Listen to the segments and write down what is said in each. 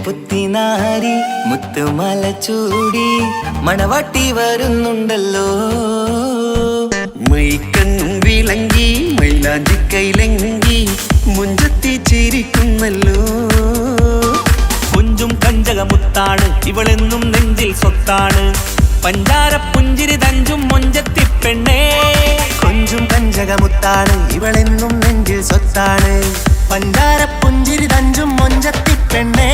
പുത്തിനാരി മുത്തുമല ചൂടി മണവാട്ടി വരുന്നുണ്ടല്ലോ മൈക്കണ്ണും വിളങ്ങി മൈലാഞ്ചി കൈലങ്കി മുഞ്ചത്തി ചിരിക്കുന്നല്ലോ കുഞ്ചും കഞ്ചകമുത്താണ് ഇവളെന്നും നെഞ്ചിൽ സ്വത്താണ് പഞ്ചാര പുഞ്ചിരി തഞ്ചും മൊഞ്ചത്തി പെണ്ണേ കൊഞ്ചും കഞ്ചകമുത്താണ് ഇവളെന്നും നെഞ്ചിൽ സ്വത്താണ് പഞ്ചാര പുഞ്ചിരി തഞ്ചും മൊഞ്ചത്തി പെണ്ണേ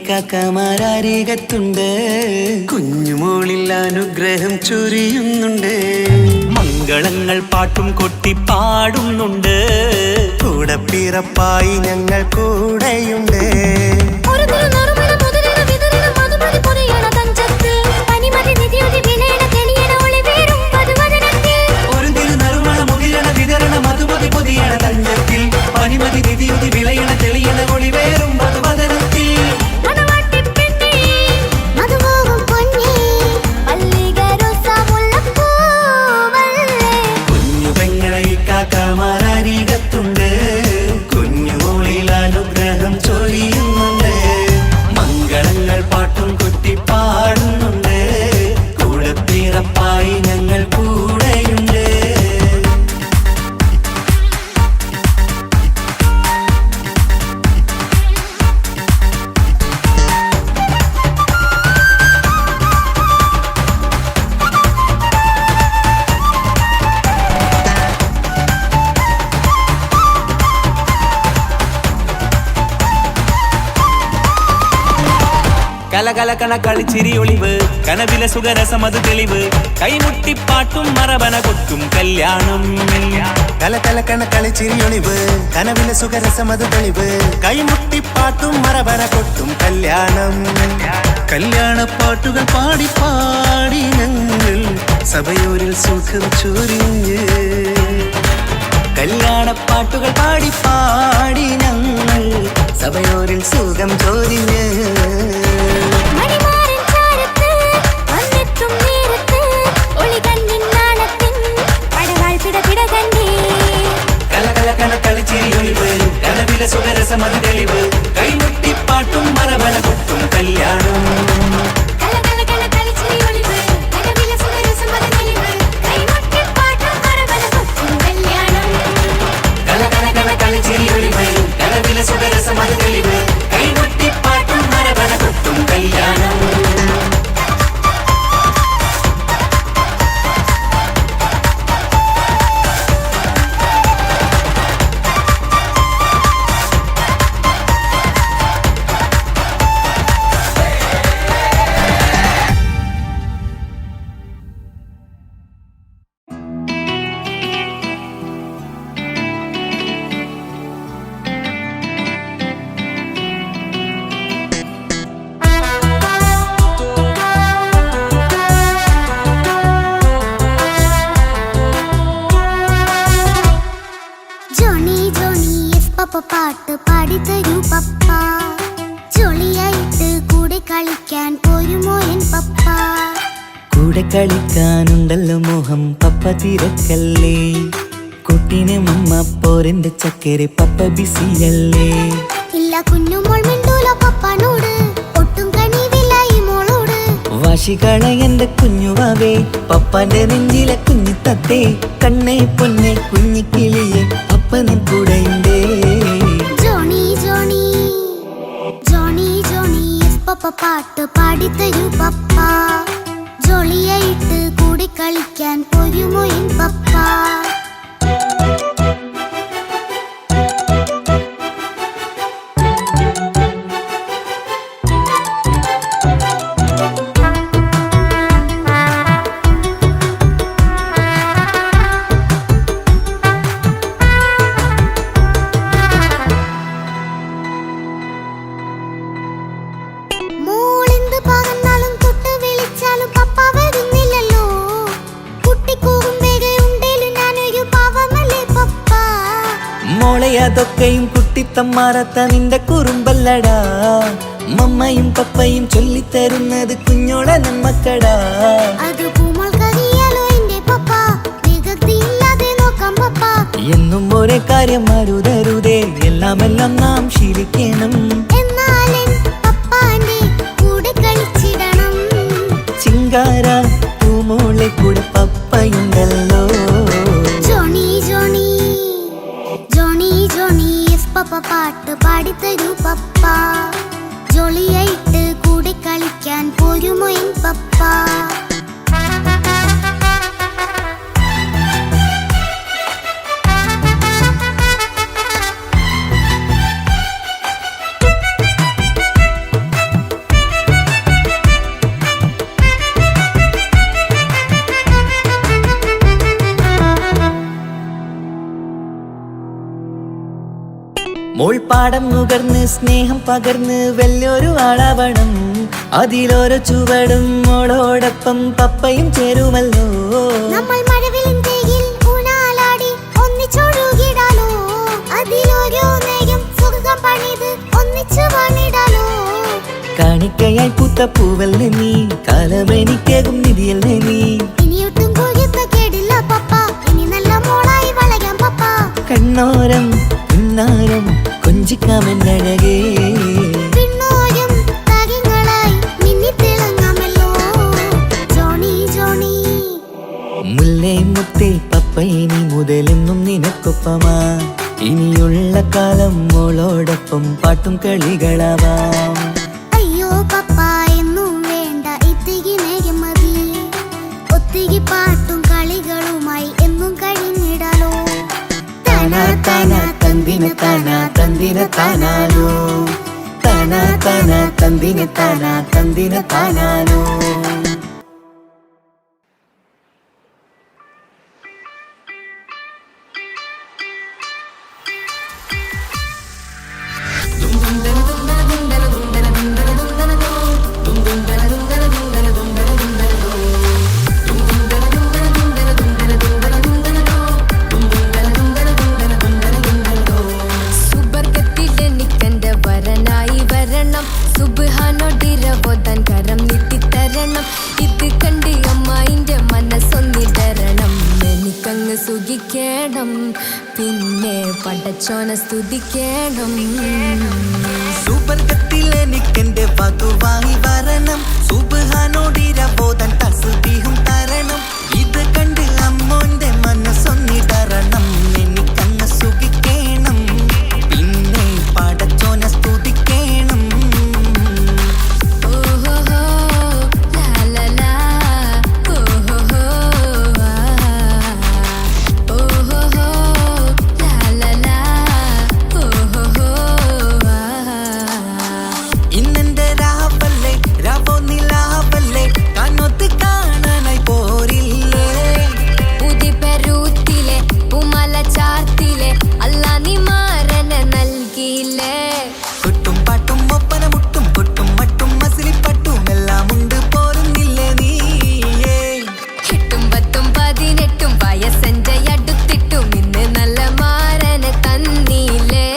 കാക്കമാരാരികത്തുണ്ട് കുഞ്ഞുമോളിൽ അനുഗ്രഹം ചൊരിയുന്നുണ്ട് മംഗളങ്ങൾ പാട്ടും കൊട്ടി പാടുന്നുണ്ട് കൂടെ പിറപ്പായി ഞങ്ങൾ കൂടെയുണ്ട് പനിമതി നിധിയുതി വിളയണ തെളിയണ ഒളിവേറും മധുവദനത്തിൽ കലകലകണ കളിച്ചിരി ഒളിവ് കനവിലെ സുഖരസമത് തെളിവ് കൈമുട്ടിപ്പാട്ടും മറവന കൊട്ടും കല്യാണം കലകലകണ കളിച്ചിരി ഒളിവ് കനവിലെ സുഖരസമത് തെളിവ് കൈമുട്ടിപ്പാട്ടും മറവന കൊട്ടും കല്യാണം കല്യാണപ്പാട്ടുകൾ പാടി പാടി ഞങ്ങൾ സഭയോരിൽ സുഖം ചൊരിഞ്ഞ് കല്യാണപ്പാട്ടുകൾ പാടി പാടി ഞങ്ങൾ സഭയോരിൽ സുഖം ചൊരിഞ്ഞ് കനവിലെ സുഖരസമത് തെളിവ് കൈമുട്ടിപ്പാട്ടും മറവന കൊട്ടും കല്യാണം കനവിലെ സുഖരസമത് തെളിവ് കൈമുട്ടിപ്പാട്ടും മറവന കൊട്ടും കല്യാണം പാട്ട് പാടിത്തരൂ പപ്പ ജോളിയായിട്ട് കൂടെ കളിക്കാൻ പോരുമോ എൻ പപ്പ കൂടെ കളിക്കാനുണ്ടല്ലോ മോഹം പപ്പ തിരക്കല്ലേ കുട്ടീനെ മമ്മ പോരെന്റെ ചക്കരെ പപ്പ ബിസിയല്ലേ ഇല്ല കുഞ്ഞുമോൾ മിണ്ടൂല പപ്പനോട് ഒട്ടും കണിവില്ല ഈ മോളോട് വാശികള എന്റെ കുഞ്ഞുവാവേ പപ്പാന്റെ നെഞ്ചിലെ കുഞ്ഞു തത്തേ കണ്ണേ പൊന്നെ കുഞ്ഞിക്കിളിയെ അപ്പനും കൂടെയുണ്ടേ ജോണി ജോണി ജോണി ജോണി പപ്പ പാട്ട് പാടിത്തരൂ പപ്പ ജോളിയായിട്ട് കൂടെ കളിക്കാൻ പോരുമോ എൻ പപ്പ അതൊക്കെയും കുട്ടിത്തമ്മാറത്ത നിന്റെ കുറുമ്പല്ലടാ മമ്മയും പപ്പയും ചൊല്ലിത്തരുന്നത് കുഞ്ഞോളെ നമ്മക്കടാ എന്നും ഒരേ കാര്യം മരുതരുതേ എല്ലാം നാം ശീലിക്കണം ചിങ്കാര പൂമോളെ കൂടെ പപ്പയുണ്ടല്ലോ പപ്പ പാട്ട് പാടിത്തരൂ പപ്പ ജോളിയായിട്ട് കൂടെ കളിക്കാൻ പോരുമോ എൻ പപ്പ മോൾപ്പാടം നുകർന്ന് സ്നേഹം പകർന്ന് വലിയൊരു ആളാവണം അതിലോരോ ചുവടും മോളോടൊപ്പം പപ്പയും ചേരുമല്ലോ നമ്മൾ മഴവിലിൻ തേയിൽ ഊനാലാടി ഒന്നിച്ചൊഴുകിടാലോ അതിലോരോ നേരം സുഖം പണിത് ഒന്നിച്ചു വാണിടാലോ കാണിക്കയായി പൂത്ത പൂവല്ലേ നീ കാലമെനിക്കേകും നിധിയല്ലേ നീ ഇനിയൊട്ടും കൂടിയപ്പ കേടില്ല പപ്പ ഇനി നല്ല മോളായി വളരാം പപ്പ കണ്ണോരം പിന്നാരം കൊഞ്ചിക്കാമെന്നഴകേ പിന്നോരം താരങ്ങളായി മിന്നിത്തിളങ്ങാമല്ലോ ജോണി ജോണി മുല്ലേ മുത്തേ പപ്പ ഇനി മുതലെന്നും നിനക്കൊപ്പമാ ഇനിയുള്ള കാലം മോളോടൊപ്പം പാട്ടും കളികളാവാം അയ്യോ പപ്പ എന്നും വേണ്ട ഇത്തിരി നേരം മതി ഒത്തിരി പാട്ടും കളികളുമായി എന്നും കഴിഞ്ഞിടാലോ തന തന തന്തിന തന തന്തിന താനാലോ തന താനാ താനാ തന്തിന താനാനോ. സുബ്ഹാനോടിരവോതാൻ കരം നീട്ടിത്തരണം. ഇത് കണ്ട് അമ്മായിന്റെ മനസ്സൊന്നിടരണം. എനിക്കങ്ങ് സുഖിക്കണം, പിന്നെ പടച്ചോനെ സ്തുതിക്കണം. സുബർഗത്തിൽ എനിക്കെന്റെ വധുവായി വരണം. സുബ്ഹാനോടിരവോതാൻ തസ്ബീഹും തരണം. ഇത് കണ്ട് അമ്മോന്റെ മനസ്സൊന്നിടരണം. എനിക്കങ്ങ് സുഖിക്കണം, പിന്നെ പടച്ചോനെ സ്തുതിക്കണം. ഇന്നെന്റെ രാവല്ലേ രാവോ നിലാവല്ലേ കണ്ണൊത്ത് കാണാനായി പോരില്ലേ. ഉദിപെരൂത്തിലെ ഉമല ചാർത്തിലെ അല്ലാ നീ മാരനെ നൽകിയില്ലേ. കൊട്ടും പാട്ടും ഒപ്പന മുട്ടും കൊട്ടും മട്ടും മസിലിപ്പട്ടും എല്ലാം ഉണ്ട് പോരുന്നില്ലേ നീയേ. 8 10 18 വയസ്സെന്റെ അടുത്തിട്ടും ഇന്ന് നല്ല മാരനെ തന്നീലേ.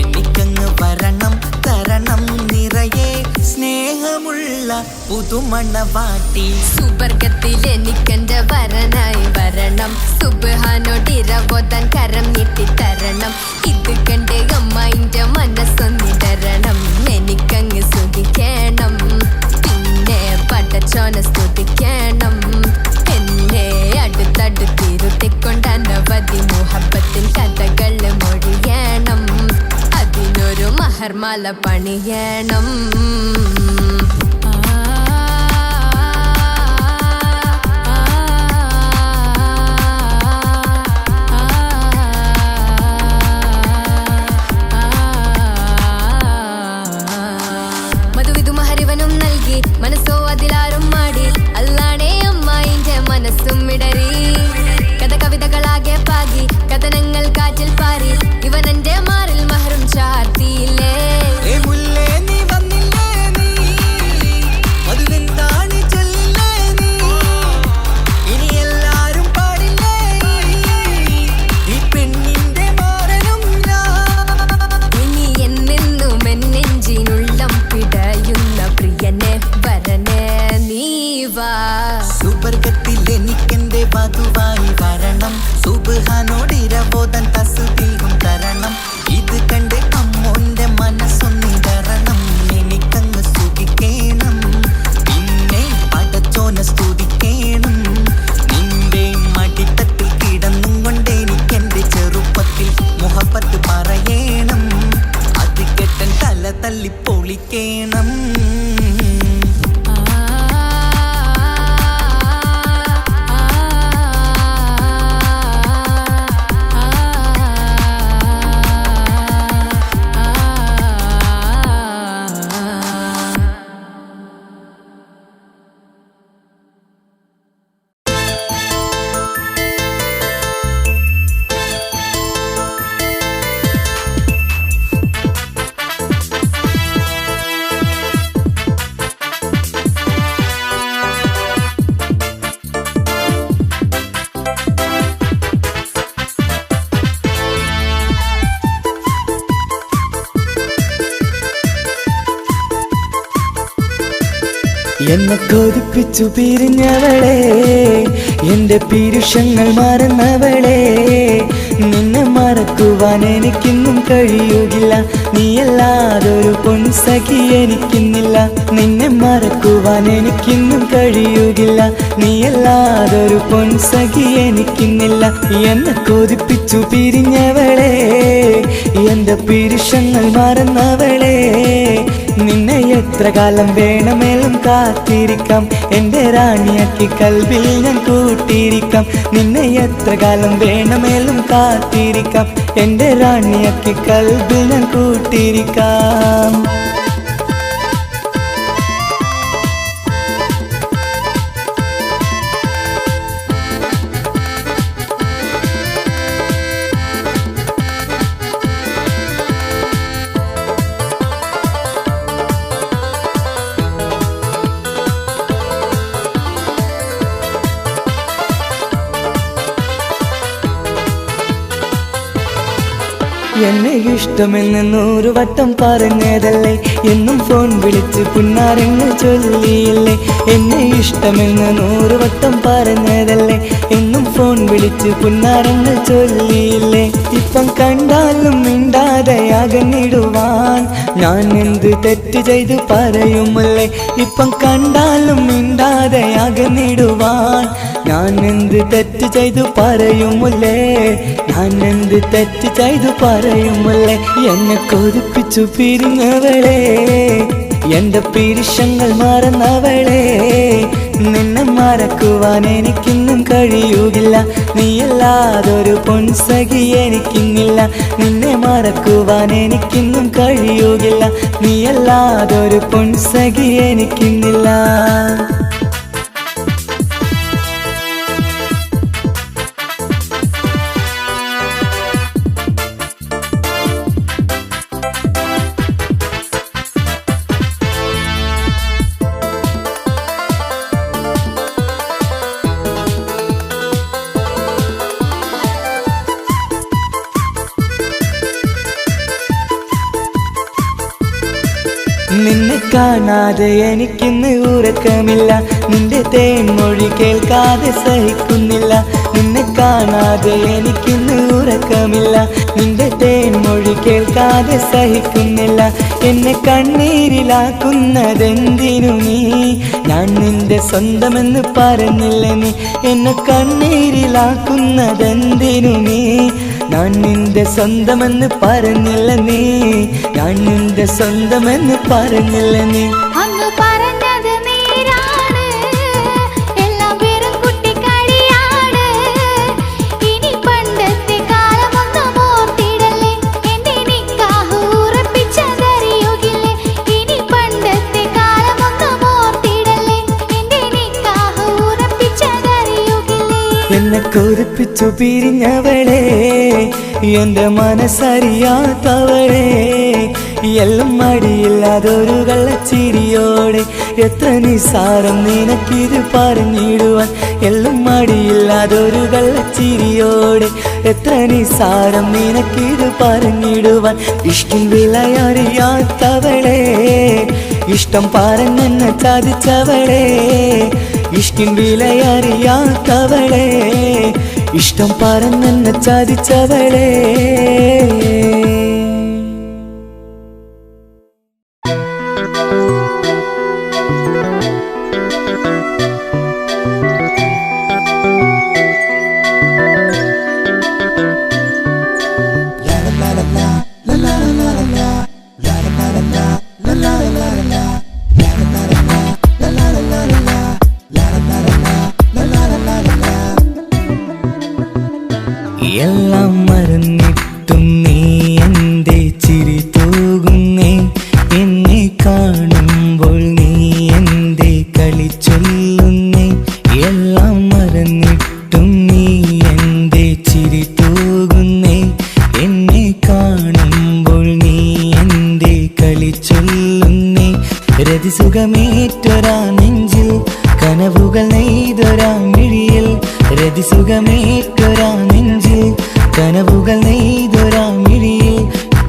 എനിക്കങ്ങ് വരണം തരണം നിറയെ സ്നേഹമുള്ള പുതുമണവാട്ടി. സുബർഗത്തിൽ എനിക്കെന്റെ വരനായി വരണം. സുബ്ഹാനോടിരവോതാൻ കരം നീട്ടിത്തരണം. ഇത് കണ്ട് അമ്മായിന്റെ മനസ്സൊന്നിടരണം. എനിക്കങ്ങ് സുഖിക്കണം, പിന്നെ പടച്ചോനെ സ്തുതിക്കണം. എന്നെ അടുത്തടുത്തിരുത്തിക്കൊണ്ട് അനവധി മുഹബത്തിൻ കഥകൾ മൊഴിയണം. അതിനൊരു മഹർമാല പണിയണം. മധുവിധു മഹരിവനും നൽകി മനസ്സോ അതിലാരും മാടി. അല്ലാണേ അമ്മായിന്റെ മനസ്സും ഇടറി. കവിതകളാകെ പാകി കഥനങ്ങൾ കാറ്റിൽ പാറി. ഇവനെന്റെ മാറിൽ മഹറും ചാർത്തിയില്ലേ. ഏ മുല്ലേ നീ വന്നില്ലേ നീ, മധുവെന്താണ് ചൊല്ലില്ലേ നീ. ഇനി എല്ലാരും പാടില്ലേ ഈ പെണ്ണിന്റെ മാറനും ഞാൻ. ഇനി എന്നെന്നും എന്നെഞ്ചിനുള്ളം പിടയുന്ന പ്രിയനെ വരനെ നീ വാ. സുബർഗത്തിൽ എനിക്കെന്റെ വധുവായി വരണം. സുബ്ഹാനോടിരവോതാൻ തസ്ബീഹും തരണം. ഇത് കണ്ട് അമ്മോന്റെ മനസ്സൊന്നിടരണം. എനിക്കങ്ങ് സുഖിക്കണം, പിന്നെ പടച്ചോനെ സ്തുതിക്കണം. നിന്റെ മടിത്തട്ടിൽ കിടന്നും കൊണ്ട് എനിക്കെന്റെ ചെറുപ്പത്തിൽ മുഹബത്ത് പറയണം. അത് കെട്ടൻ തല തല്ലി പൊളിക്കണം. എന്നെ കൊതിപ്പിച്ചു പിരിഞ്ഞവളെ, എന്റെ പീരുഷങ്ങൾ മറന്നവളെ. നിന്നെ മറക്കുവാൻ എനിക്കിന്നും കഴിയുകില്ല. നീയല്ലാതൊരു പൊൻസഖി എനിക്കിന്നില്ല. നിന്നെ മറക്കുവാൻ എനിക്കിന്നും കഴിയുകില്ല. നീയല്ലാതൊരു പൊൻസഖി എനിക്കിന്നില്ല. എന്നെ കൊതിപ്പിച്ചു പിരിഞ്ഞവളെ, എന്റെ പീരുഷങ്ങൾ മറന്നവളെ. നിന്നെ എത്ര കാലം വേണമെങ്കിലും കാത്തിരിക്കാം. എന്റെ റാണിയാക്കി കൽബിൽ ഞാൻ കൂട്ടിയിരിക്കാം. നിന്നെ എത്ര കാലം വേണമെങ്കിലും കാത്തിരിക്കാം. എന്റെ റാണിയാക്കി കൽബിൽ ഞാൻ കൂട്ടിയിരിക്കാം. എന്നെ ഇഷ്ടമെന്ന് 100 വട്ടം പറഞ്ഞതല്ലേ, എന്നും ഫോൺ വിളിച്ച് പുന്നാരങ്ങൾ ചൊല്ലിയില്ലേ. എന്നെ ഇഷ്ടമെന്ന് 100 വട്ടം പറഞ്ഞതല്ലേ, എന്നും ഫോൺ വിളിച്ച് പുന്നാരങ്ങൾ ചൊല്ലിയില്ലേ. ഇപ്പം കണ്ടാലും മിണ്ടാതെ അകന്നിടുവാൻ ഞാൻ എന്ത് തെറ്റ് ചെയ്ത് പറയുമല്ലേ. ഇപ്പം കണ്ടാലും മിണ്ടാതെ അകന്നിടുവാൻ ഞാൻ എന്ത് തെറ്റ് ചെയ്തു പറയുമല്ലേ. ഞാൻ എന്ത് തെറ്റ് ചെയ്തു പറയുമല്ലേ. എന്നെ കൊതിപ്പിച്ചു പിരിഞ്ഞവളെ, എന്റെ പിരിശങ്ങൾ മറന്നവളെ. നിന്നെ മറക്കുവാൻ എനിക്കിന്നും കഴിയുകില്ല, നീയല്ലാതൊരു പൊൻസഖി എനിക്കിന്നില്ല. നിന്നെ മറക്കുവാൻ എനിക്കിന്നും കഴിയുകില്ല, നീയല്ലാതൊരു പൊൻസഖി എനിക്കിന്നില്ല. നിന്നെ കാണാതെ എനിക്കിന്ന് ഉറക്കമില്ല, നിന്റെ തേൻമൊഴി കേൾക്കാതെ സഹിക്കുന്നില്ല. നിന്നെ കാണാതെ എനിക്കിന്ന് ഉറക്കമില്ല, നിന്റെ തേൻമൊഴി കേൾക്കാതെ സഹിക്കുന്നില്ല. എന്നെ കണ്ണീരിലാക്കുന്നതെന്തിനു നീ, ഞാൻ നിന്റെ സ്വന്തമെന്ന് പറഞ്ഞില്ല നീ. എന്നെ കണ്ണീരിലാക്കുന്നതെന്തിനു നീ, ഞാൻ നിന്റെ സ്വന്തമെന്ന് പറഞ്ഞില്ല നീ. ഞാൻ നിന്റെ സ്വന്തമെന്ന് പറഞ്ഞില്ല നീ. അങ്ങ് പറഞ്ഞത് നേരാണ്, എല്ലാം വെറും കുട്ടിക്കളിയാണ്. ഇനി പണ്ടത്തെ കാലമൊന്നും ഓർത്തിടല്ലേ, എന്റെ നിക്കാഹ് ഉറപ്പിച്ചതറിയുകില്ലേ. ഇനി പണ്ടത്തെ കാലമൊന്നും ഓർത്തിടല്ലേ, എന്റെ നിക്കാഹ് ഉറപ്പിച്ചതറിയുകില്ലേ. എന്നെ കൊതിപ്പിച്ചു പിരിഞ്ഞവളെ, എന്റെ മനസ്സറിയാത്തവളെ. എല്ലാം മടിയില്ലാതൊരു കള്ളച്ചിരിയോടെ, എത്ര നിസാരം നിനക്കിത് പറഞ്ഞിടുവാൻ. എല്ലാം മടിയില്ലാതൊരു കള്ളച്ചിരിയോടെ, എത്ര നിസാരം നിനക്കിത് പറഞ്ഞിടുവാൻ. ഇഷ്കിൻ വിലയറിയാത്തവളെ, ഇഷ്ടം പറഞ്ഞെന്നെ ചതിച്ചവളെ. ഇഷ്കിൻ വിലയറിയാത്തവളെ, ഇഷ്ടം പറഞ്ഞെന്നെ ചതിച്ചവളെ. എല്ലാം മറന്നിട്ടും നീ എന്റെ ചിരി തൂകുന്നേ. എന്നെ കാണുമ്പോൾ നീ എന്റെ കളി ചൊല്ലുന്നേ. എല്ലാം മറന്നിട്ടും നീ എന്റെ ചിരി തൂകുന്നേ. എന്നെ കാണുമ്പോൾ നീ എന്റെ കളി ചൊല്ലുന്നേ. രതിസുഖമേറ്റൊരാ നെഞ്ചിൽ, കനവുകൾ നെയ്തൊരാ മിഴിയിൽ. രതിസുഖമേറ്റൊരാ നെഞ്ചിൽ, കനവുകൾ നെയ്തൊരാ മിഴിയിൽ.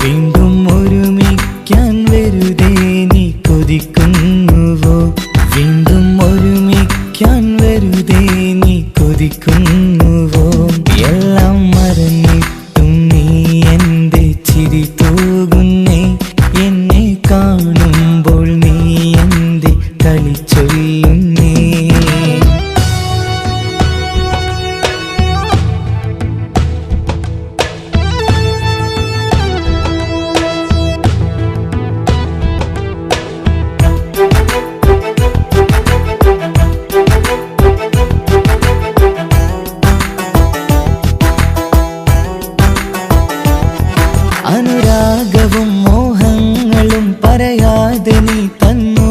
വീണ്ടും ഒരുമിക്കാൻ വെറുതെ നീ കൊതിക്കുന്നുവോ. വീണ്ടും ഒരുമിക്കാൻ വെറുതെ നീ കൊതിക്കുന്നുവോ. എല്ലാം മറന്നിട്ടും നീ എന്റെ ചിരി തൂകുന്നേ. എന്നെ കാണുമ്പോൾ നീ എന്റെ കളി ചൊല്ലുന്നേ. അനുരാഗവും മോഹങ്ങളും പറയാതെ നീ തന്നു.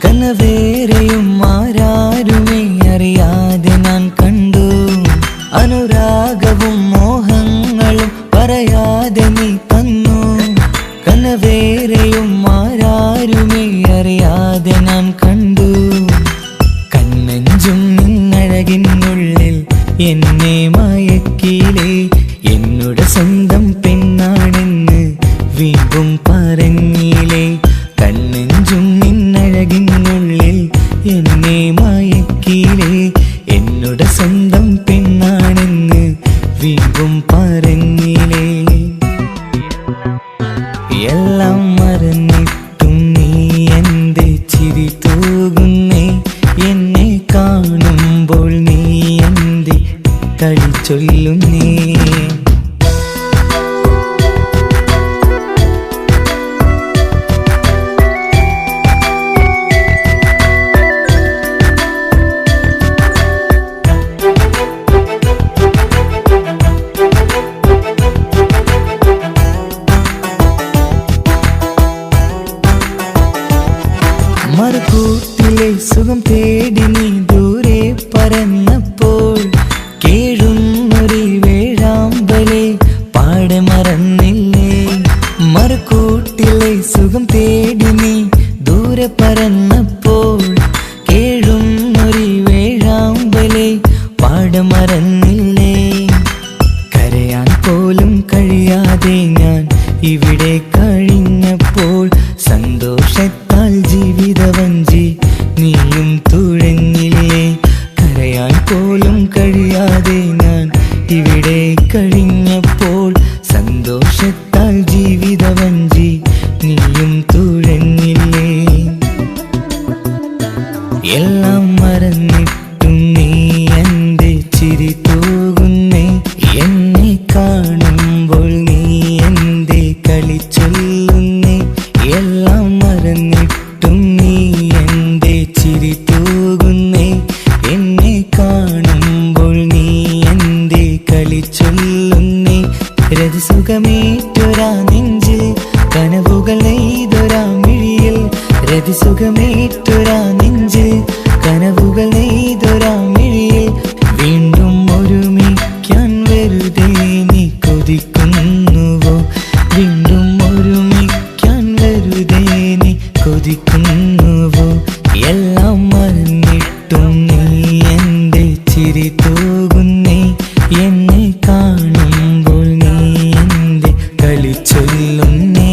കനവേറെയും ആരാരുമേ അറിയാതെ ഞാൻ കണ്ടു. അനുരാഗവും മോഹങ്ങളും പറയാതെ നീ തന്നു. കനവേറെയും ആരാരുമേ അറിയാതെ ഞാൻ കണ്ടു. കണ്ണെഞ്ചും നിന്നഴകിനുള്ളിൽ എന്നെ മയക്കിയിലേ. എന്നോട് സ്വന്തം പെണ്ണാണ് കളി ചൊല്ലുന്നേ. മറുകൂട്ടിലെ സുഖം തേടി നീ ദൂരെ പറന്നപ്പോൾ കേഴുന്നൊരു വേഴാമ്പലെ പാടെ മറന്നില്ലേ. മറുകൂട്ടിലെ സുഖം തേടി നീ ദൂരെ പറന്നപ്പോൾ കേഴുന്നൊരു വേഴാമ്പലെ പാടെ മറന്നില്ലേ. കരയാൻ പോലും കഴിയാതെ ഞാൻ ഇവിടെ കഴിഞ്ഞപ്പോൾ സന്തോഷത്താൽ ജീവിതവഞ്ചി നീയും തുഴഞ്ഞില്ലേ. കരയാൻ പോലും കഴിയാതെ ഞാൻ ഇവിടെ കഴിഞ്ഞപ്പോൾ സന്തോഷത്താൽ ജീവിതവഞ്ചി നീയും തുഴഞ്ഞില്ലേ. എല്ലാം മറന്നിട്ടും നീ എൻ്റെ ചിരി തൂകുന്നേ. എന്നെ കാണുമ്പോൾ നീ എൻ്റെ കളി ചൊല്ലുന്നേ. എല്ലാം മറന്നിട്ടും നീ എൻ്റെ ചിരി തൂകുന്നേ. എന്നെ കാണുമ്പോൾ നീ എൻ്റെ കളി ചൊല്ലുന്നേ. രതിസുഖമേറ്റൊരാ നെഞ്ചിൽ കനവുകൾ നെയ്തൊരാ മിഴിയിൽ. രതിസുഖമേറ്റൊരാ നെഞ്ചിൽ കനവുകൾ നെയ്തൊരാ മിഴിയിൽ. വീണ്ടും ഒരുമിക്കാൻ വെറുതെ നീ കൊതിക്കുന്നുവോ. വീണ്ടും ഒരുമിക്കാൻ വെറുതെ നീ കൊതിക്കുന്നുവോ. എല്ലാം മറന്നിട്ടും നീ എൻ്റെ ചിരി തൂകുന്നേ. എന്നെ കാണുമ്പോൾ നീ എൻ്റെ കളി ചൊല്ലുന്നേ.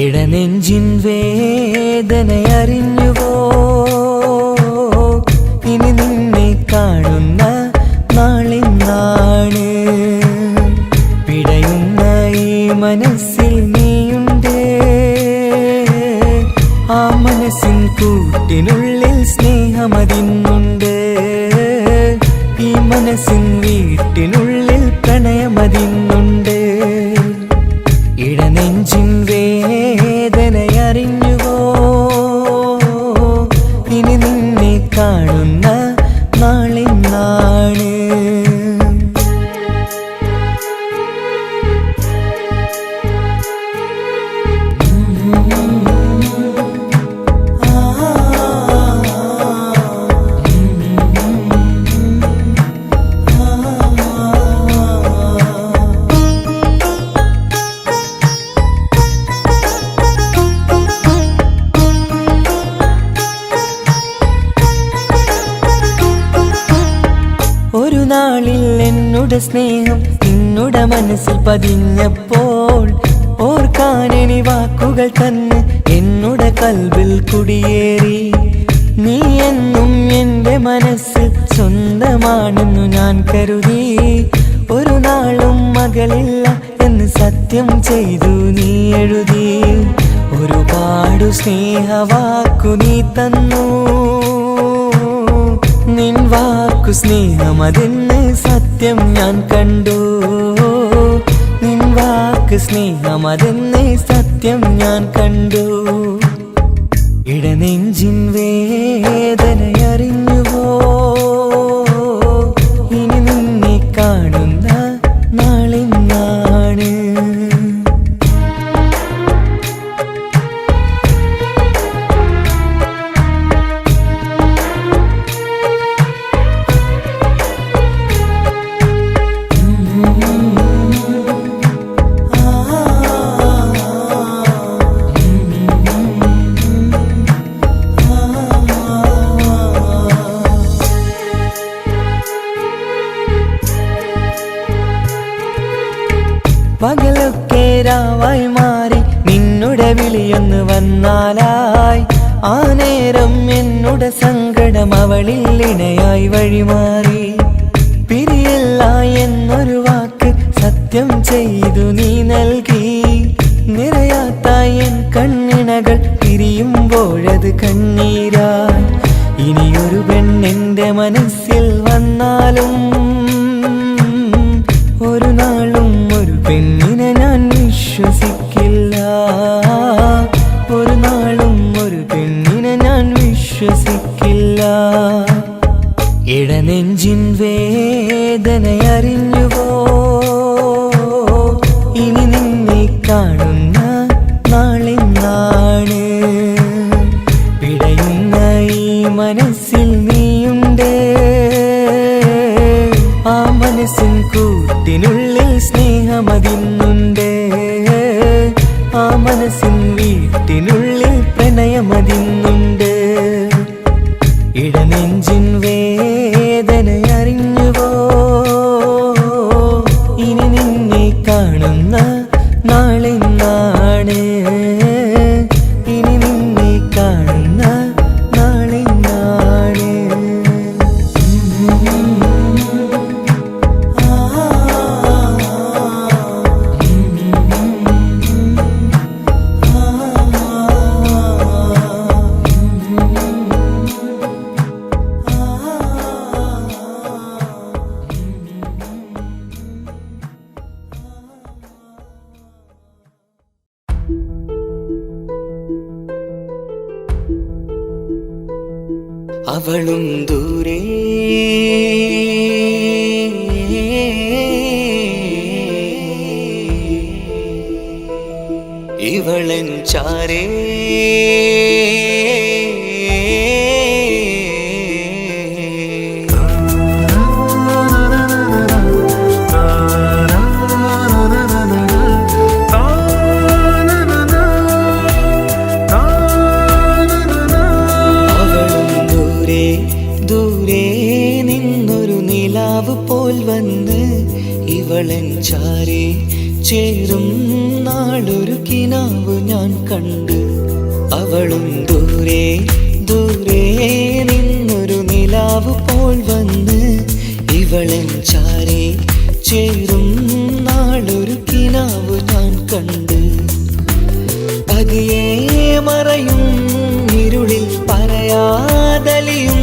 ഇടനെഞ്ചിൻ വേദനയറിഞ്ഞുവോ. ഇനി നിന്നെ കാണുന്ന നാളെന്നാണ്. പിടയുന്ന ഈ മനസ്സിൽ നീയുണ്ട്. ആ മനസ്സിൻ കൂട്ടിനുള്ളിൽ സ്നേഹമതിന്നുണ്ട്. ഈ മനസ്സിൻ വീട്ടിനുള്ളിൽ പ്രണയമതിന്നുണ്ട്. ഇടനെഞ്ചിൻ വേദനയറിഞ്ഞുവോ. ഇനി നിന്നെ കാണുന്ന നാളെന്നാണ്. ഒരു നാളിൽ എന്നുടെ സ്നേഹം നിന്നുടെ മനസ്സിൽ പതിഞ്ഞപ്പോൾ ഓർക്കാനെനി വാക്കുകൾ തന്നെ എന്നുടെ കൽബിൽ കുടിയേറി. നീ എന്നും എൻ്റെ മനസ്സിൽ സ്വന്തമാണെന്നു ഞാൻ കരുതി. ഒരു നാളും മകളില്ല എന്ന് സത്യം ചെയ്തു നീ എഴുതി. ഒരുപാടു സ്നേഹവാക്കു നീ തന്നു. നിൻ വാക്കു സ്നേഹമതെന്ന് സത്യം ഞാൻ കണ്ടു. നിൻ വാക്ക് സ്നേഹമതെന്ന് സത്യം ഞാൻ കണ്ടു. ഇടനെഞ്ചിൻ വേദനയറിഞ്ഞുവോ. ഇനി നിന്നെ കാണുന്ന നാളെന്നാണ്. പകലൊക്കെ രാവായി മാറി നിന്നുടെ വിളിയൊന്ന് വന്നാലായി ആ നേരം എന്നുടെ സങ്കടം അവളിൽ ഇണയായി വഴിമാറി പിരിയല്ല എന്നൊരു വാക്ക് സത്യം ചെയ്തു നീ നൽകി നിറയാത്ത എൻ കണ്ണിണകൾ പിരിയുമ്പോഴത് കണ്ണീരായി ഇനിയൊരു പെണ്ണെന്റെ മനസ്സിൽ വന്നാലും ഒരു നാളും ഒരു പെണ്ണിനെ ഞാൻ വിശ്വസിക്കില്ല ഒരു നാളും ഒരു പെണ്ണിനെ ഞാൻ വിശ്വസിക്കില്ല ഇടനെഞ്ചിൻ വേദനയറിഞ്ഞുവോ ഇനി നിന്നെ കാണുന്ന നാളെന്നാണ് പിടയുന്ന ഈ മനസ്സിൽ നീയുണ്ട് ആ മനസ്സിൻ കൂട്ടിനുള്ളിൽ സ്നേഹമതിന്നുണ്ട് ആ മനസ്സിൻ വീട്ടിനുള്ളിൽ പ്രണയമതിന്നുണ്ട് ഇടനെഞ്ചിൻ വേദനയറിഞ്ഞുവോ ഇനി നിന്നെ കാണുന്ന നാളെന്നാണ് ഇനി നിന്നെ കാണുന്ന നാളെന്നാണ് അവളും ദൂരെ ഇവളൻ ചാരേ ഇവളൻ ചാരേ ചേരും നാളൊരു കിനാവ് ഞാൻ കണ്ട് അവളും ദൂരെ ദൂരെ നിന്നൊരു നിലാവ് പോൽ വന്ന് ഇവളൻ ചാരേ ചേരും നാളൊരു കിനാവ് ഞാൻ കണ്ട് പതിയെ മറയും ഇരുളിൽ പറയാതലിയും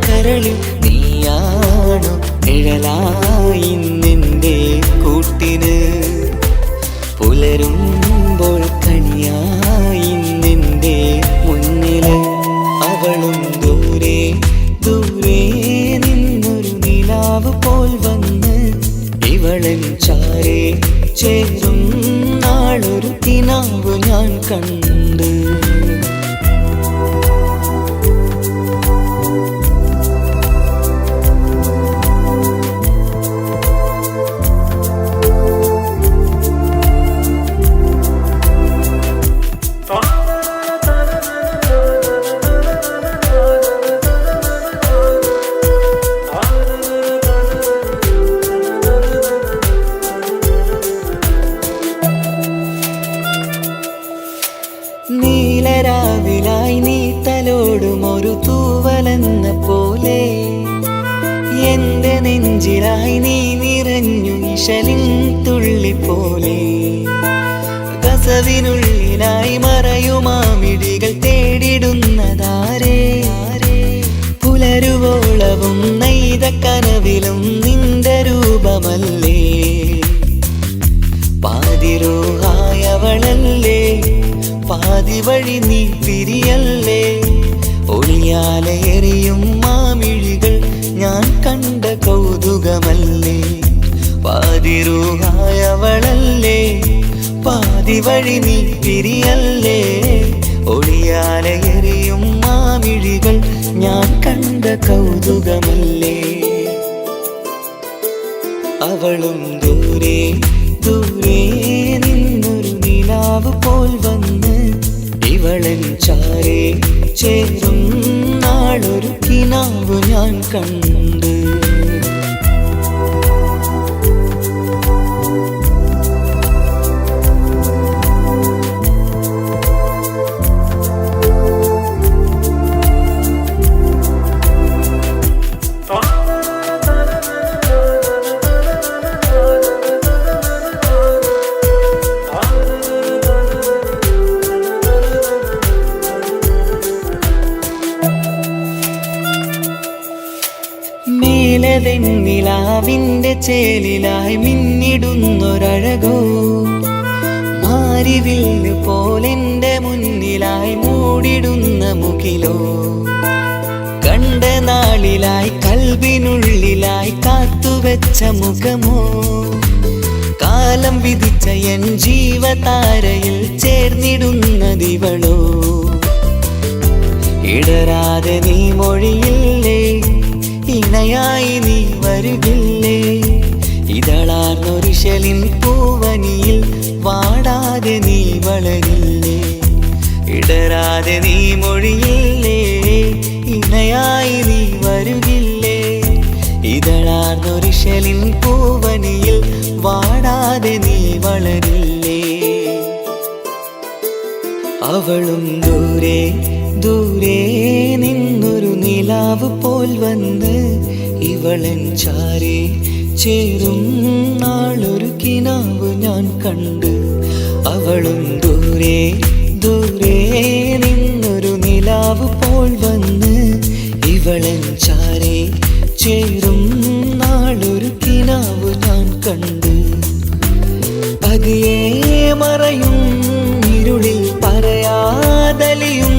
കരളിൽ നീയാണു നിഴലായി നിന്റെ കൂട്ടിന് പുലരുമ്പോൾ കണിയായി നിന്റെ മുന്നില് അവളും ദൂരെ ദൂരെ നിന്നൊരു നിലാവ് പോൽ വന്ന് ഇവളൻ ചാരേ ചേരും നാളൊരു കിനാവ് ഞാൻ കണ്ട് നീലരാവിലായി നീ തലോടുമൊരു തൂവലെന്ന പോലെ എന്റെ നെഞ്ചിലായി നീ നിറഞ്ഞു ഇശലിൻ തുള്ളി പോലെ കസവിനുള്ളിലായി മറയുമാമിടികൾ തേടിടുന്നതാരേ പുലരുവോളവും നെയ്ത കനവിലും നിന്റെ രൂപമല്ലേ പാതിരോഹായവളല്ലേ പാതി വഴി നീ പിരിയല്ലേ ഒളിയാലെറിയും മാമിഴികൾ ഞാൻ കണ്ട കൗതുകമല്ലേ പാതിരൂഹായവളല്ലേ പാതി വഴി നീ പിരിയല്ലേ ഒളിയാലെറിയും മാമിഴികൾ ഞാൻ കണ്ട കൗതുകമല്ലേ അവളും ദൂരെ ദൂരെ നിന്നൊരു നിലാവ് പോൽ വന്ന് ഇവളൻ ചാരേ ചേരും നാളൊരു കിനാവ് ഞാൻ കണ്ട് കിനാവിൻ്റെ ചേലിലായി മിന്നിടുന്നൊരഴകോ മാരിവില്ല് പോലെൻ്റെ മുന്നിലായി മൂടിടുന്ന മുകിലോ കണ്ട നാളിലായി കൽവിനുള്ളിലായി കാത്തുവെച്ച മുഖമോ കാലം വിധിച്ച എൻ ജീവതാരയിൽ ചേർന്നിടുന്നതിവളോ ഇടരാതെ നീ മൊഴിയില്ലേ ഇണയായി നീ വരുകില്ലേ ഇതളാർന്നൊരിശലിൻ പൂവനിയിൽ വാടാതെ നീ വളരില്ലേ ഇടരാതെ നീ മൊഴിയില്ലേ ഇണയായി നീ വരുകില്ലേ ഇതളാർന്നൊരിശലിൻ പൂവനിയിൽ വാടാതെ നീ വളരില്ലേ അവളും ദൂരെ ദൂരെ നിന്നൊരു നിലാവ് പോൽ വന്ന് ഇവളൻ ചാരെ ചേരും നാളൊരു കിനാവ് ഞാൻ കണ്ട് അവളും ദൂരെ ദൂരെ നിന്നൊരു നിലാവ് പോൽ വന്ന് ഇവളൻ ചാരെ ചേരും നാളൊരു കിനാവ് ഞാൻ കണ്ട് പതിയെ മറയും ഇരുളിൽ പറയാതലിയും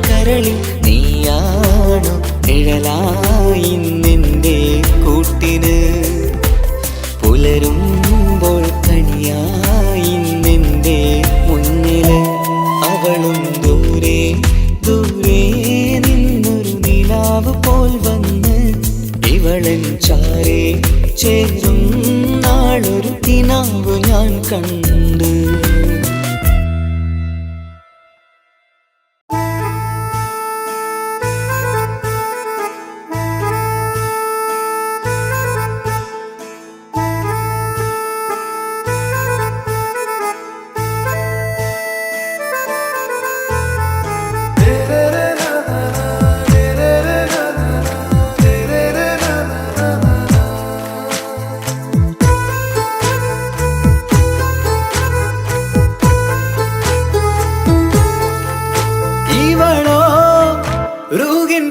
കരളിൽ നീയാണു നിഴലായി നിന്റെ കൂട്ടിന് പുലരുമ്പോൾ കണിയായി നിന്റെ മുന്നില് അവളും ദൂരെ ദൂരെ നിന്നൊരു നിലാവ് പോൽ വന്ന് ഇവളൻ ചാരെ ചേരും നാളൊരു കിനാവ് ഞാൻ കണ്ട്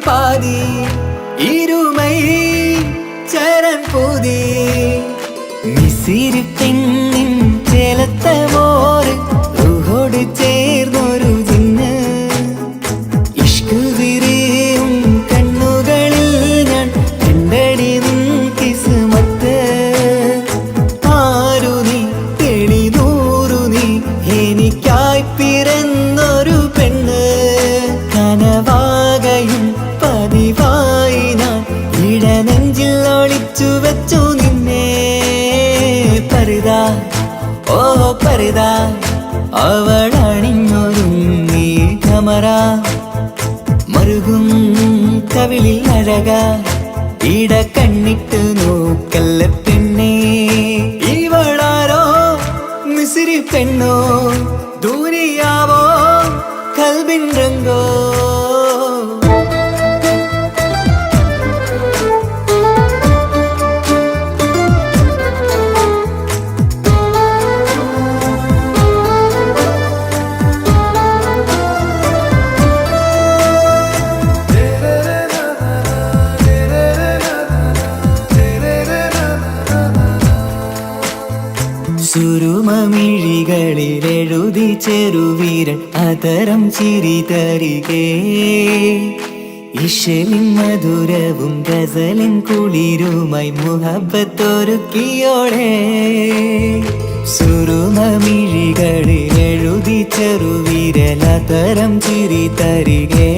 பாதி இருமை சரண் போதி மிசிறு பெண்ணின் ചേലത്ത മോര് റൂഹോട് ചേർന്നൊരു ജിന്ന് ഇഷ്ക് വിരിയും കണ്ണുകളിൽ ഞാൻ കണ്ടടി നിൻ കിസ്മത്ത് ആരു നീ തെളിനൂറു നീ എനിക്കായി പിറന്നൊരു പെണ്ണ് കനവാകയും പതിവായി ഞാൻ ഇടനെഞ്ചിൽ ഒളിച്ചു വെച്ചു നിന്നെ പരിതാ ഓ പരിതാ അവളണിഞ്ഞൊരുങ്ങി കമറ മറുകും കവിളിൽ അഴക ഇട കണ്ണിട്ട് നോക്കല്ല പെണ്ണേ ഇവളാരോ മിസിരി പെണ്ണോ ദൂരിയാവോ കൽബിൻ രംഗോ സുരുമമിഴികളിലെഴുതി ചെറുവീരൻ അതരം ചിരി തരികേ ഇശലിൻ മധുരവും ഗസലിൻ കുളിരുമായി മുഹബത്തൊരുക്കിയോടെ സുരുമമിഴികളിലെഴുതി ചെറുവീരൻ അതരം ചിരി തരികേ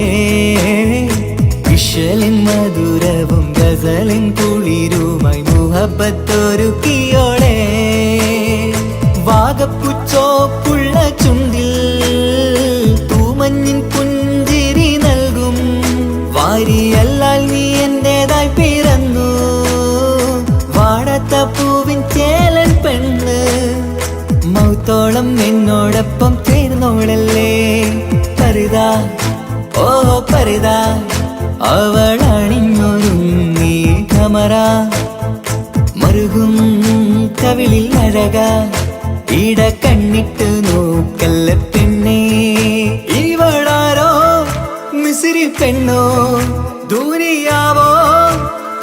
ഇശലിൻ മധുരവും ഗസലിൻ കുളിരുമായി മുഹബത്തൊരുക്കിയോടെ വാഗപ്പുച്ചോപ്പുള്ള ചുണ്ടിൽ തൂമഞ്ഞിൻ പുഞ്ചിരി നൽകും വാരിയല്ലാൽ നീ എന്റേതായി പിറന്നു വാടാത്ത പൂവിൻ ചേലൻ പെണ്ണ് മൗത്തോളം എന്നോടൊപ്പം ചേർന്നോളല്ലേ പരിതാ ഓ പരിതാ അവളണിഞ്ഞൊരുങ്ങി കമറ മറുകും കവിളിൽ അഴക ഇട കണ്ണിട്ട് നോക്കല്ല പെണ്ണേ ഇവളാരോ മിസിരി പെണ്ണോ ദൂരിയാവോ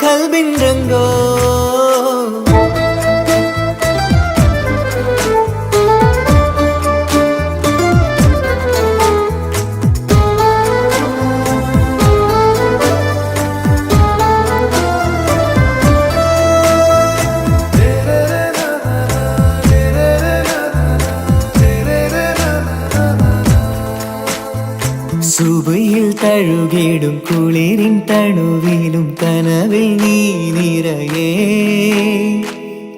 കൽബിൻ രംഗോ തഴുകിടും കുളിരിൻ തണുവിലും കനവിൽ നീ നിറയേ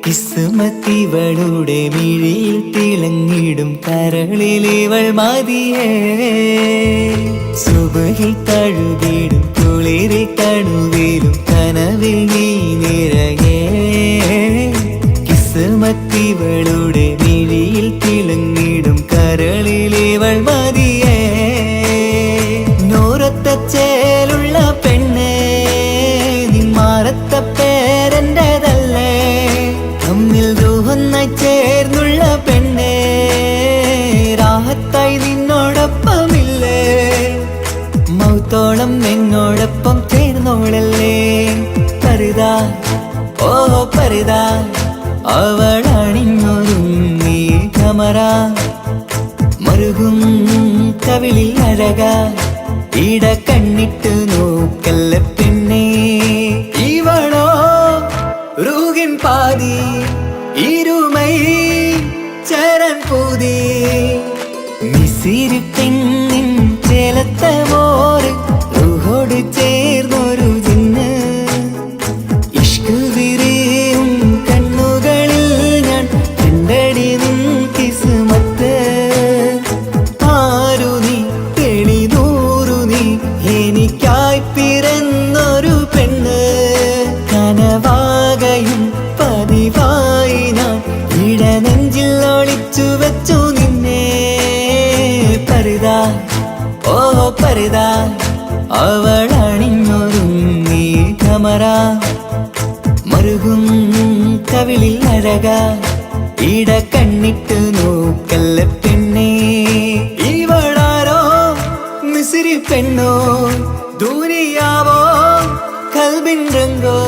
കിസ്മത്തിവളുടെ മിഴിയിൽ തിളങ്ങിടും കരളിലിവൾ മതിയേ സുബഹിൽ തഴുകിടും കുളിരിൽ തണുവിലും കനവിൽ നീ നിറയേ കിസ്മത്തിവളുടെ മിഴിയിൽ തിളങ്ങിടും കരളിലിവൾ മതിയേ നൂറത്ത ചേലുള്ള പെണ്ണേ നിന്മാറത്ത പേരെൻ്റെതല്ലേ തമ്മിൽ റൂഹൊന്നായി ചേർന്നുള്ള പെണ്ണേ രാഹത്തായി നിന്നോടൊപ്പമില്ലേ മൗത്തോളം എന്നോടൊപ്പം ചേർന്നോളല്ലേ പരിതാ ഓ പരിതാ അവളണിഞ്ഞൊരുങ്ങി കമറ മറുകും കവിളിൽ അഴക ഇട കണ്ണിട്ട് നോക്കല്ല പെണ്ണേ ഇവളോ റൂഹിൻ പാതി ഇരുമൈ ചരൻ പൂതി മിസിരി പെണ്ണിൻ ചേലത്ത മോര് റൂഹോട് ചേർന്നൊരു ജിന്ന് ഇഷ്ക് വിരിയും കണ്ണുകളിൽ ഞാൻ കണ്ടടി നിൻ കിസ്മത്ത് ആരു നീ തെളിനൂറു നീ എനിക്കായി പിറന്നൊരു പെണ്ണ് കനവാകയും പതിവായി ഞാൻ ഇടനെഞ്ചിൽ ഒളിച്ചു വെച്ചു നിന്നെ പരിതാ ഓ പരിതാ അവളണിഞ്ഞൊരുങ്ങി കമറ മറുകും കവിളിൽ അഴക ഇട കണ്ണിട്ട് നോക്കല്ല പെണ്ണേ ഇവളാരോ മിസിരി പെണ്ണോ ദൂരിയാവോ കൽബിൻ രംഗോ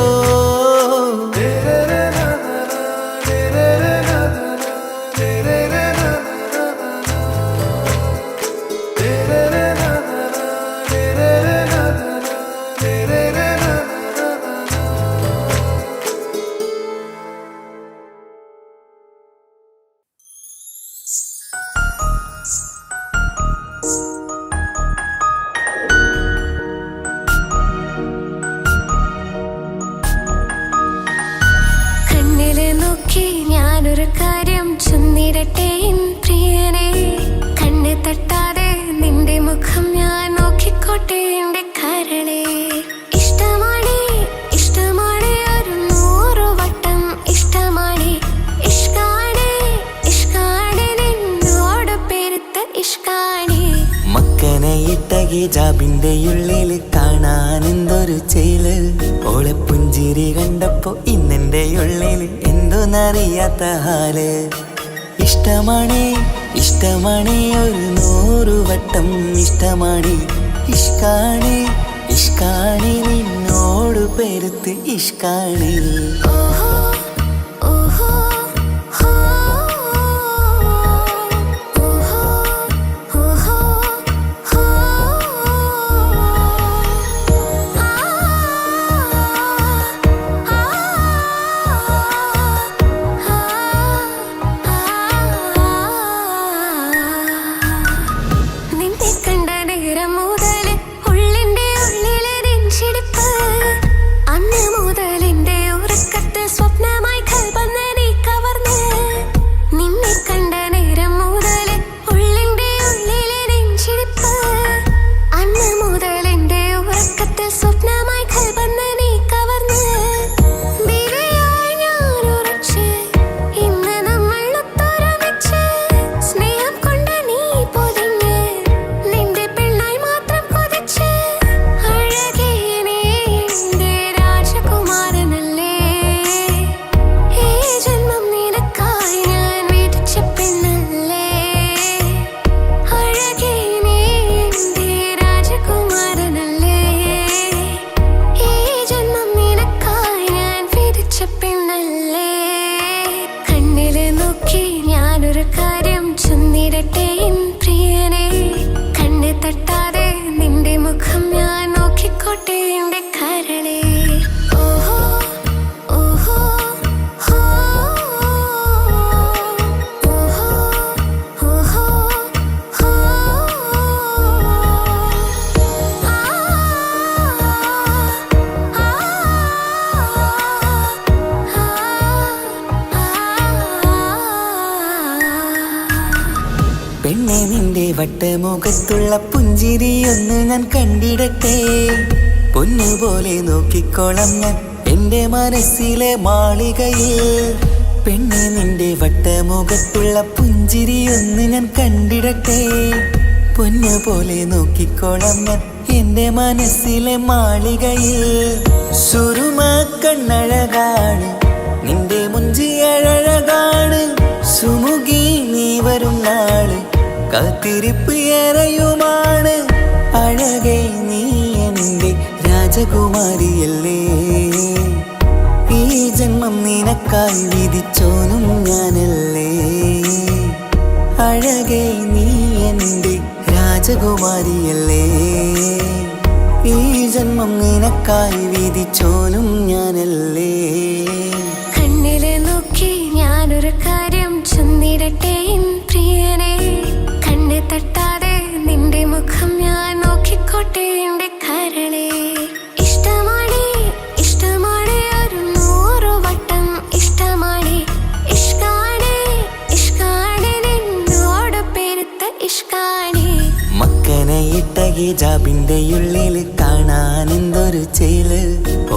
കണ്ണില് നോക്കി ഞാനൊരു കാര്യം ചൊന്നിടട്ടെ എൻ പ്രിയനെ കണ്ണ് തട്ടാതെ നിന്റെ മുഖം ഞാൻ നോക്കിക്കോട്ടെ എന്റെ കരളെ ഇഷ്ടമാണ് ഇഷ്ടമാണ് ഒരു 100 വട്ടം ഇഷ്ടമാണ് ഇഷ്കാണ് ഇഷ്കാണ് നിന്നോട് പെരുത്ത ഇഷ്കാണ് മക്കനയിട്ട ഹിജാബിന്റെ ഉള്ളിൽ കാണാൻ എന്തൊരു ചേല് ഓളെ പുഞ്ചിരി കണ്ടപ്പോ ഇന്നെന്റെ ഉള്ളിൽ എന്തോന്നറിയാത്ത ഹാല് ഇഷ്ടമാണ് ഇഷ്ടമാണ് ഒരു 100 വട്ടം ഇഷ്ടമാണ് ഇഷ്കാണ് ഇഷ്കാണ് നിന്നോട് പെരുത്ത് ഇഷ്കാണ് ഓഹോ ഓഹോ ഹോ ഓഹോ ഓഹോ ഹോ നിന്നെ കണ്ട നേരം മുതൽ ഉള്ളിന്റെ ഉള്ളിലെ നെഞ്ചിടിപ്പ് അന്ന് മുതൽ എന്റെ ഉറക്കത്തിൽ സ്വപ്നമായി കൽപ്പന നീ കവർന്ന് നിന്നെ കണ്ട നേരം മുതൽ ഉള്ളിന്റെ ഉള്ളിലെ നെഞ്ചിടിപ്പ് അന്ന് മുതൽ എന്റെ ഉറക്കത്തിൽ സ്വപ്നമായി കൽപ്പന നീ കവർന്ന് ബിരിയായി ഞാൻ ഉറച്ച് ഇന്ന് നമ്മൾ ഒത്തൊരുമിച്ച് സ്നേഹം കൊണ്ട് നീ പൊതിഞ്ഞ് നിന്റെ പെണ്ണായി മാത്രം കൊതിച്ച് അഴകേ നീ എന്റെ രാജകുമാരനല്ലേ ഈ ജന്മം നിനക്കായി ഞാൻ വിധിച്ച പെണ്ണല്ലേ അഴകേ നീ എന്റെ രാജകുമാരനല്ലേ ഈ ജന്മം നിനക്കായി ഞാൻ വിധിച്ച പെണ്ണല്ലേ കണ്ണില് നോക്കി ഞാനൊരു കാര്യം ചൊന്നിടട്ടെ എൻ പ്രിയനെ കണ്ണ് തട്ടാതെ നിന്റെ മുഖം ഞാൻ നോക്കിക്കോട്ടെ എന്റെ കരളെ ഓഹോ ഓഹോ ഹോ ഓഹോ ഓഹോ ഹോ പെണ്ണെ നിന്റെ വട്ടമുഖത്തുള്ള പുഞ്ചിരിയൊന്ന് ഞാൻ കണ്ടിടട്ടെ. പൊന്നുപോലെ നോക്കിക്കോളാം ഞാൻ എന്റെ മനസ്സിലെ മാളികയിൽ. പെണ്ണെ നിന്റെ വട്ടമുഖത്തുള്ള പുഞ്ചിരിയൊന്ന് ഞാൻ കണ്ടിടട്ടെ. പൊന്നുപോലെ നോക്കിക്കോളാം ഞാൻ എന്റെ മനസ്സിലെ മാളികയിൽ. സുറുമ കണ്ണഴകാണ് നിന്റെ മുഞ്ചിയഴകാണ്. സുമുഖി നീ വരും നാള് കാത്തിരിപ്പ് ഏറെയുമാണ്. അഴകേ നീ എന്റെ രാജകുമാരിയല്ലേ. ഈ ജന്മം നിനക്കായി വിധിച്ചോനും ഞാനല്ലേ. അഴകേ നീ എന്റെ രാജകുമാരിയല്ലേ. ഈ ജന്മം നിനക്കായി വിധിച്ചോനും ഞാനല്ലേ. കണ്ണിലെ നോക്കി ഞാനൊരു കാര്യം ചൊന്നിടട്ടെ പ്രിയനെ. കണ്ണ് തട്ടാതെ നിന്റെ മുഖം ഞാൻ നോക്കിക്കോട്ടെ എന്റെ കരളെ. ഇഷ്ടമാണ് ഇഷ്ടമാണ് ഒരു 100 വട്ടം ഇഷ്ടമാണ്. ഇഷ്കാണ് ഇഷ്കാണ് നിന്നോട് പെരുത്ത ഇഷ്കാണ്. മക്കനയിട്ട ഹിജാബിന്റെ ഉള്ളിൽ കാണാൻ എന്തൊരു ചേല്.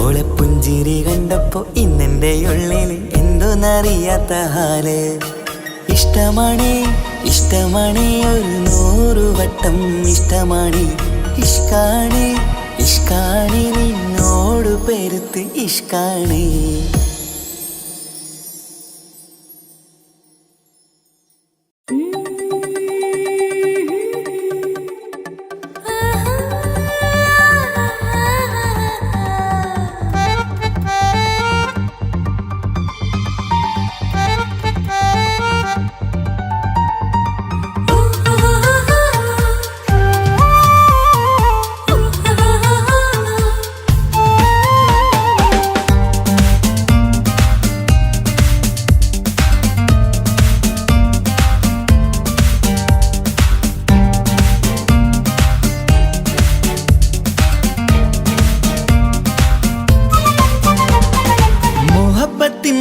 ഓളെ പുഞ്ചിരി കണ്ടപ്പോ ഇന്നെന്റെ ഉള്ളിൽ എന്തോന്നറിയാത്ത ഹാല്. ഇഷ്ടമാണ് ഇഷ്ടമാണ് ഒരു 100 വട്ടം ഇഷ്ടമാണ്. ഇഷ്കാണ് ഇഷ്കാണ് നിന്നോട് പെരുത്ത് ഇഷ്കാണ്.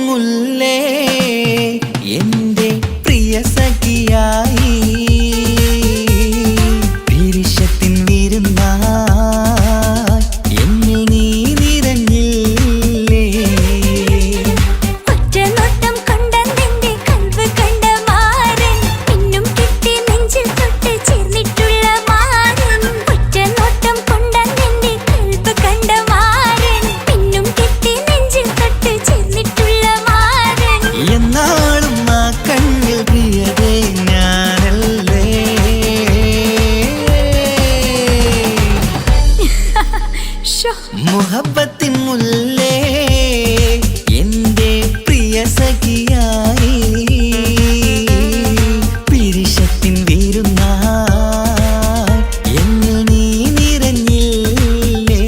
മുല്ലേ എന്റെ പ്രിയ സഖിയായി പിരിശത്തിൻ വിരുന്നായി എന്നിൽ നീ നിറഞ്ഞില്ലേ. ഒറ്റനോട്ടം കൊണ്ടെന്റെ കൽവ് കണ്ട മാരൻ പിന്നും കിട്ടി നെഞ്ചിൽ തൊട്ട് ചേർന്നിട്ടുള്ള മാരൻ. ഒറ്റനോട്ടം കൊണ്ടെന്റെ കൽവ് കണ്ട മാരൻ പിന്നും കിട്ടി നെഞ്ചിൽ തൊട്ട് ചേർന്നിട്ടുള്ള മാരൻ. എന്നാളും ആ കണ്ണിൽ പ്രിയതേ ഞാനല്ലേ. മുഹബത്തിൻ മുല്ലേ എന്റെ പ്രിയ സഖിയായി പിരിശത്തിൻ വിരുന്നായി എന്നിൽ നീ നിറഞ്ഞില്ലേ.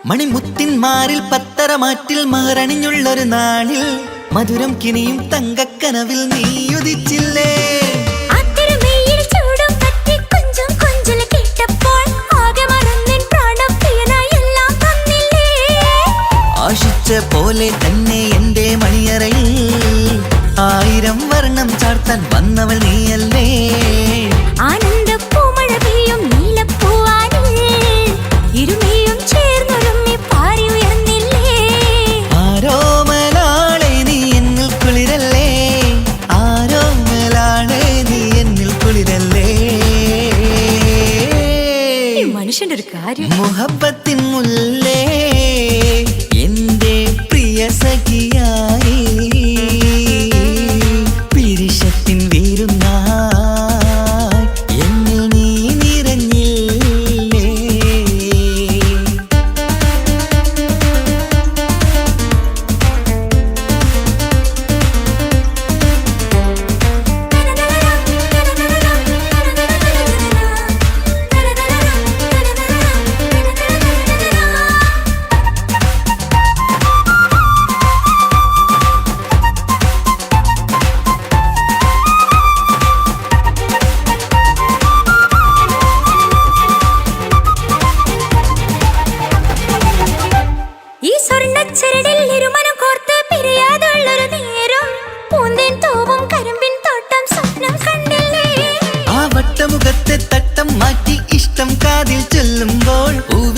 മണിമുത്തിന്മാരിൽ പത്തരമാറ്റിൽ മഹറണിഞ്ഞുള്ളൊരു നാളിൽ മധുരം കിനിയും തങ്കക്കനവിൽ നീ ഉദിച്ചില്ലേ. ആത്തിരമേയിൽ ചൂടും പറ്റി കൊഞ്ചും കൊഞ്ചൽ കേട്ടപ്പോൾ ആകെ മറന്നിൻ പ്രാണം പ്രിയനായി എല്ലാം തന്നില്ലേ. ആശിച്ച പോലെ തന്നെ എന്റെ മണിയറയിൽ 1000 വർണ്ണം ചാർത്താൻ വന്നവൾ നീയല്ലേ. ആനന്ദ പൂമഴ പെയ്യും നീലപ്പൂവാനിൽ ഇരുമയും ചേർന്നൊരുമ്മി പാറി ഉയർന്നില്ലേ. ആരോമലാളെ നീ എന്നിൽ കുളിരല്ലേ. ആരോമലാളെ നീ എന്നിൽ കുളിരല്ലേ. മനുഷ്യന്റെ ഒരു കാര്യം. മുഹബത്തിൻ മുല്ലേ എന്റെ പ്രിയ സഖിയായി പിരിശത്തിൻ വിരുന്നായി എന്നിൽ നീ നിറഞ്ഞില്ലേ.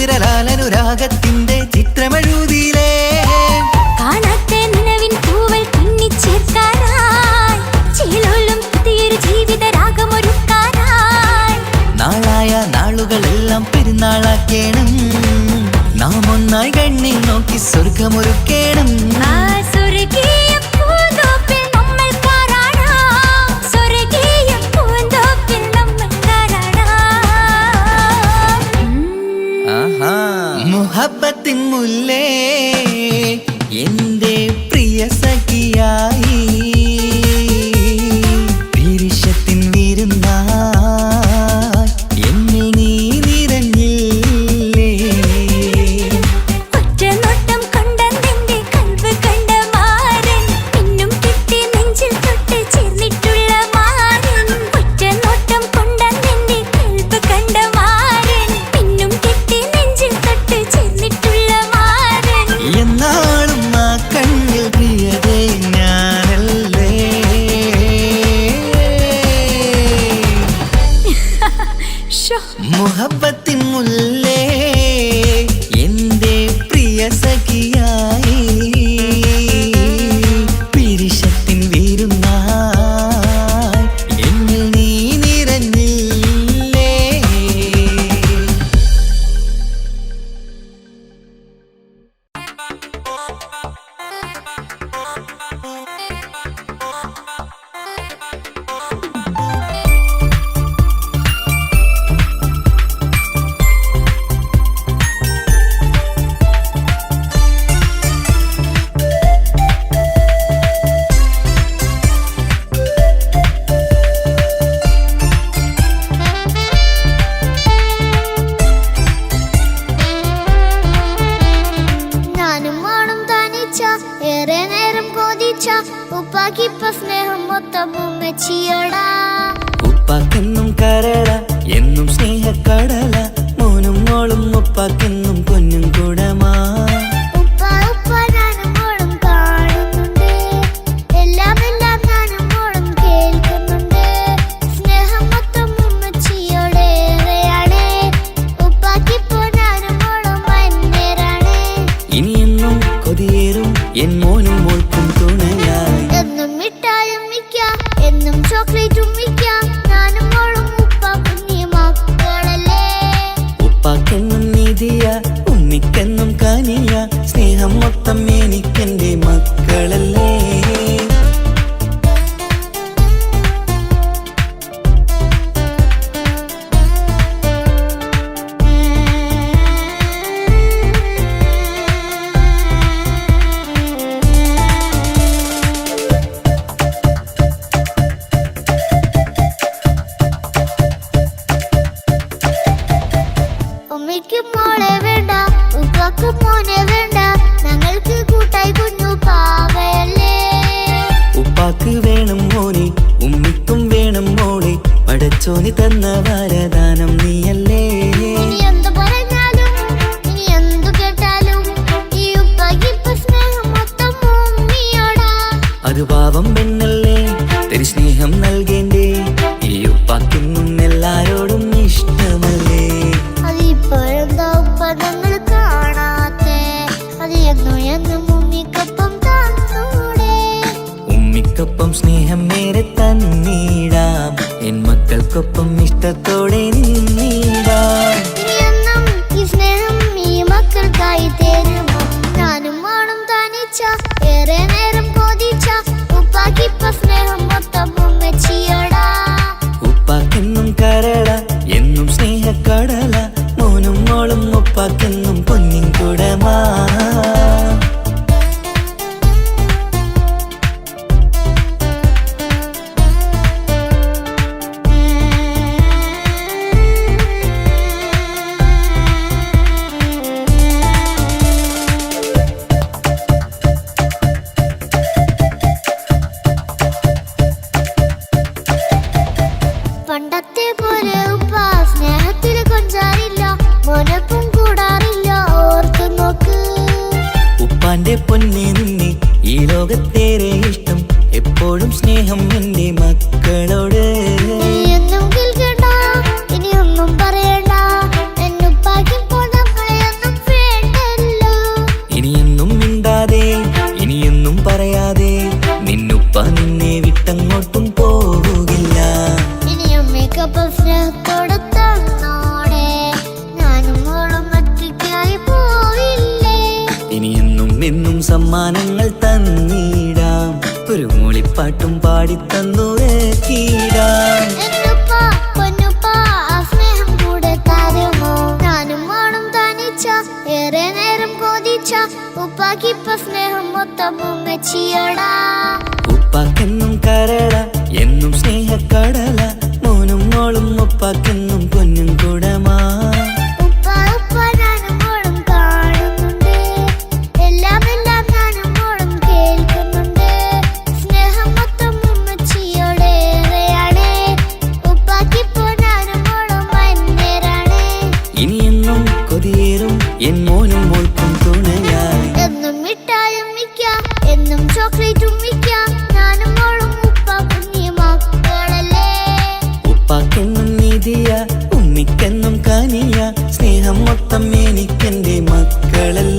തൂവിരലാലനുരാഗത്തിന്റെ ചിത്രമെഴുതിയിലേ കാണാത്ത നിലവിൻ പൂവൽ പിന്നിച്ചേർക്കാനായി ചിലോലും പുതിയൊരു ജീവിത രാഗമൊരുക്കാനായി നാളായ നാളുകളെല്ലാം പെരുന്നാളാക്കേണം നാം ഒന്നായി കണ്ണിൽ നോക്കി സ്വർഗമൊരുക്കേണം ആ സ്വർഗീയ പൂന്തോപ്പിൽ നമ്മൾ കാറാടാം സ്വർഗീയ പൂന്തോപ്പിൽ നമ്മൾ കാറാടാം മുഹബത്തിൻ മുല്ലേ എന്റെ പ്രിയ സഖിയായി പിരിശത്തിൻ വിരുന്നായി എന്നിൽ നീ നിറഞ്ഞില്ലേ ഒറ്റ നോട്ടം കൊണ്ടെന്റെ കൽവ് കണ്ട മാരൻ പിന്നും കിട്ടി നെഞ്ചിൽ തൊട്ട് ചേർന്നിട്ടുള്ള മാരൻ ഒറ്റ നോട്ടം കൊണ്ടെന്റെ കൽവ് കണ്ട മാരൻ പിന്നും കിട്ടി നെഞ്ചിൽ തൊട്ട് ചേർന്നിട്ടുള്ള മാരൻ എന്നാളും ആ കണ്ണിൽ പ്രിയതേ ഞാനല്ലേ മുഹബത്തിൻ മുല്ലേ എന്റെ പ്രിയ സഖിയായി പിരിശത്തിൻ വിരുന്നായി എന്നിൽ നീ നിറഞ്ഞില്ലേ ഞാനും മോളും തനിച്ച ഏറെ നേരം കൊതിച്ച ഉപ്പാക്കിപ്പ സ്നേഹം മൊത്തം ഉമ്മച്ചിയോടാ ഉപ്പാക്കെന്നും കരള എന്നും സ്നേഹക്കടല മോനും മോളും ഉപ്പാക്കെന്നും പൊന്നും കുടമാ ഉപ്പ ഉപ്പ ഞാനും മോളും കാണുന്നുണ്ട് എല്ലാം എല്ലാം ഞാനും മോളും കേൾക്കുന്നുണ്ട് സ്നേഹം മൊത്തം ഉമ്മച്ചിയോടേറെയാണ് ഉപ്പാക്കിപ്പോ ഞാനും മോളും വന്നേരാണ് ഇനിയെന്നും കൊതിയേറും എൻ മോനും മോൾക്കും തുണയായി എന്നും മിഠായും മിക്കാം എന്നും ചോക്ലേറ്റും മിക്കാം ഞാനും മോളും ഉപ്പ കുഞ്ഞി മക്കളല്ലേ ഉപ്പാക്കെന്നും നീതിയ ഉമ്മിക്കെന്നും കാനിയ സ്നേഹം മൊത്തം എനിക്കെന്റെ മക്കളല്ലേ ഉമ്മയ്ക്ക് മോളെ വേണ്ട ഉപ്പാക്ക് മോനെ വേണ്ട ഞങ്ങൾക്ക് കൂട്ടായി കുഞ്ഞു പാവയല്ലേ ഉപ്പാക്ക് വേണം മോനെ ഉമ്മിക്കും വേണം മോളെ പടച്ചോനി തന്ന വരദാനം നീയല്ലേ ഇനി എന്ത് പറഞ്ഞാലും ഇനി എന്തു കേട്ടാലും ഈ ഉപ്പാക്കിപ്പ സ്നേഹം മൊത്തം ഉമ്മിയോടാ അത് പാവം പെണ്ണല്ലേ തരി സ്നേഹം നൽകേണ്ടേ ഈ ഉപ്പാക്കിന്നും എല്ലാരോടും ഇഷ്ടമല്ലേ അതിപ്പോഴെന്താ ഉപ്പ ഞങ്ങൾ കാണാത്തെ അത് എന്നും എന്നും ഉമ്മിക്കൊപ്പം തന്നൂടെ ഉമ്മിക്കൊപ്പം സ്നേഹം നേരെ തന്നീടാം എൻ മക്കൾക്കൊപ്പം ഇഷ്ടത്തോടെ നിന്നീടാം ഇനി എന്നും ഈ സ്നേഹം ഈ മക്കൾക്കായി തരുമോ ഞാനും മോളും തനിച്ച ഏറെ നേരം കൊതിച്ച ഉപ്പാക്കിപ്പ സ്നേഹം മൊത്തം ഉമ്മച്ചിയോടാ ഉപ്പാക്കെന്നും കരള എന്നും സ്നേഹക്കടല മോനും മോളും ഉപ്പാക്കെന്നും പൊന്നിൻ കുടമാ പണ്ടത്തെ പോലെ ഉപ്പ സ്നേഹത്തിൽ കൊഞ്ചാറില്ല മോനൊപ്പം കൂടാറില്ല പാട്ടും പാടിത്തന്നു കീടാൻ. എന്നുപ്പ പൊന്നുപ്പ ആ സ്നേഹം കൂടെ തരുമോ? ഞാനും മോളും തനിച്ച ഏറെ നേരം കൊതിച്ച ഉപ്പാക്കിപ്പ സ്നേഹം മൊത്തം ഉമ്മച്ചിയോടാ. ഉപ്പാക്കെന്നും കരള എന്നും സ്നേഹക്കടല, മോനും മോളും ഉപ്പാക്കെന്നും പൊന്നും കുടമാ. ഉപ്പ ഉപ്പ ഞാനും മോളും കാണുന്നുണ്ട്, എല്ലാം എല്ലാം ഞാനും മോളും കേൾക്കുന്നുണ്ട്. സ്നേഹം മൊത്തം ഉമ്മച്ചിയോടേറെയാണ്, ഉപ്പാക്കിപ്പോ ഞാനും മോളും വന്നേരാണ്. ഇനിയെന്നും കൊതിയേറും എൻ മോനും മോൾക്കും തുണയായി. എന്നും മിഠായും മിക്കാം, എന്നും ചോക്ലേറ്റും മിക്കാം, ഞാനും മോളും ഉപ്പ കുഞ്ഞി മക്കളല്ലേ. ഉപ്പാക്കെന്നും നീതിയ ഉമ്മിക്കെന്നും കനിയ, സ്നേഹം മൊത്തം എനിക്കെന്റെ മക്കളല്ല.